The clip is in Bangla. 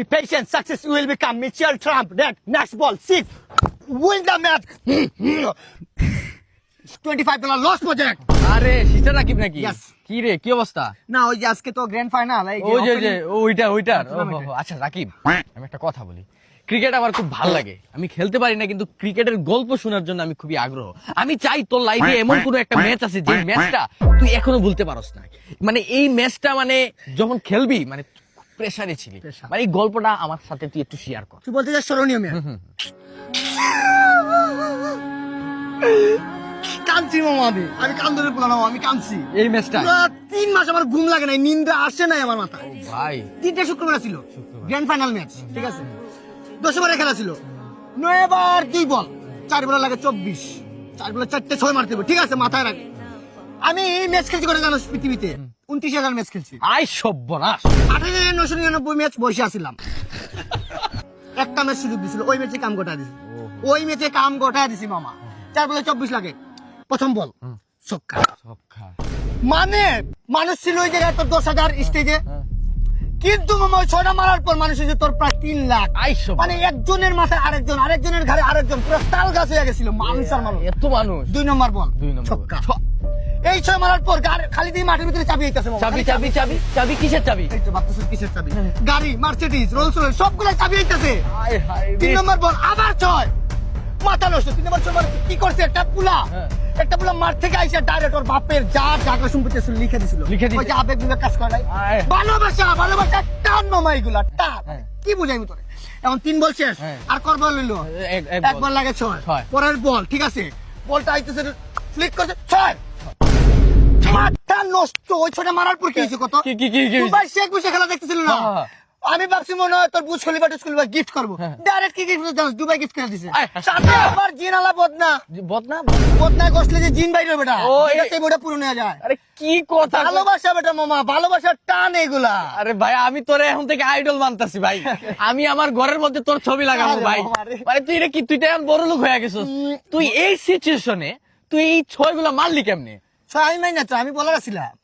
Be patient, success will become Michelle Trump. That next ball, six. Win the match. $25 loss project. আরে সিস্টার রাকিব নাকি? Yes. কি রে, কি অবস্থা? না ওই যে আজকে তো গ্র্যান্ড ফাইনাল ওই যে ওইটার আচ্ছা রাকিব, আমি একটা কথা বলি, ক্রিকেট আমার খুব ভালো লাগে, আমি খেলতে পারি না কিন্তু ক্রিকেটের গল্প শোনার জন্য আমি খুবই আগ্রহ। আমি চাই তোর লাইফে এমন কোন একটা ম্যাচ আছে যে ম্যাচটা তুই এখনো ভুলতে পারস না, মানে এই ম্যাচটা মানে যখন খেলবি মানে প্রেসারে ছিলি, মানে এই গল্পটা আমার সাথে তুই একটু শেয়ার কর। তুই বলতে চাস স্মরণীয় ম্যাচ? কাঁদছি মামা, আমি কান্দরে বললাম, আমি কাঁদছি এই ম্যাচটা 3 মাস আমার ঘুম লাগে নাই, নিন্দা আসে নাই আমার মাথায় ভাই। 3টে শুক্রবার ছিল গ্র্যান্ড ফাইনাল ম্যাচ, ঠিক আছে? 10 ওভারের খেলা ছিল, 9 ওভার 2 বল, 4 বল লাগে 24, 4 বলে 4টে 6 মারতে হবে, ঠিক আছে? মাথায় রাখ, আমি এই ম্যাচ খেলছি করে জানো পৃথিবীতে 29,000 ম্যাচ খেলছি। আই সর্বনাশ, 28,999 ম্যাচ বসে আসছিলাম, একটা ম্যাচ সুযোগ দিছিল, ওই ম্যাচে কাম গোটা দিছি, ওই ম্যাচে কাম গোটা দিছি মামা। 4 বলে 24 লাগে, প্রথম বল ছক্কা। মানে মানুষ ছিল ওই জায়গায় তোর 10,000 স্টেজে, কিন্তু মামা ওই 6টা মারার পর মানুষ হয়েছে তোর প্রায় 3 লাখ। মানে একজনের মাথায় আরেকজন, আরেকজনের ঘাড়ে আরেকজন, পুরো তাল গাছ হয়ে গেছিল মানুষ আর মানুষ, এত মানুষ। 2 নম্বর বল ছক্কা। এই 6 মারার পর খালি দিয়ে মাঠের ভিতরে চাবি আইতাছে, চাবি চাবি চাবি চাবি কিসের চাবি? এই তো ভাবতেছিস কিসের চাবি? গাড়ি, মার্সিডিজ, রোলস রয়েস সবগুলো চাবি আইতাছে। 3 নম্বর বল আবার 6, মাথা নষ্ট। 3 নম্বর 6 কি করছে? একটা পুলা মাঠ থেকে আইসা ডাইরেক্ট ওর বাপের যা জায়গা সম্পত্তি ছিল লিখে দিছিল, ওই যে আবেগ বিবেক কাজ করে নাই। ভালোবাসা টান মামা, এগুলা টান, কি বুঝাইবো তোরে? এখন 3 বল শেষ, আর কর বল লইলো এক বল লাগে 6, পরের বল, ঠিক আছে? বলটা আইতেছে, ফ্লিক করছে 6, মাথা নষ্ট। ওই 6টা মারার পর কি হইছে কত? দুবাই শেখ বসে খেলা দেখতেছিল না? আমি ভাবছি মনে হয় তোর বুঝ খলিফা গিফট করবো, ডাইরেক্ট কি গিফট জানিস? দুবাই গিফট করে দিছে, সাথে আবার জিন আলা বদনা গসলে যে জিন বাইরে বেটা, এটাতে বড় পুরো নেওয়া যায়। আরে কি কথা, ভালোবাসা বেটা মামা, ভালোবাসার টান এগুলা। আরে ভাই আমি তোরে এখন থেকে আইডল মানতাছি ভাই, আমি আমার ঘরের মধ্যে তোর ছবি লাগাবো ভাই। মানে তুই এটা কি, তুই তো এখন বড় লোক হয়ে গেছিস, তুই এই সিচুয়েশনে তুই এই 6 গুলা মারলি কেমনে? আমি মাই না তো, আমি বলার ছিলাম।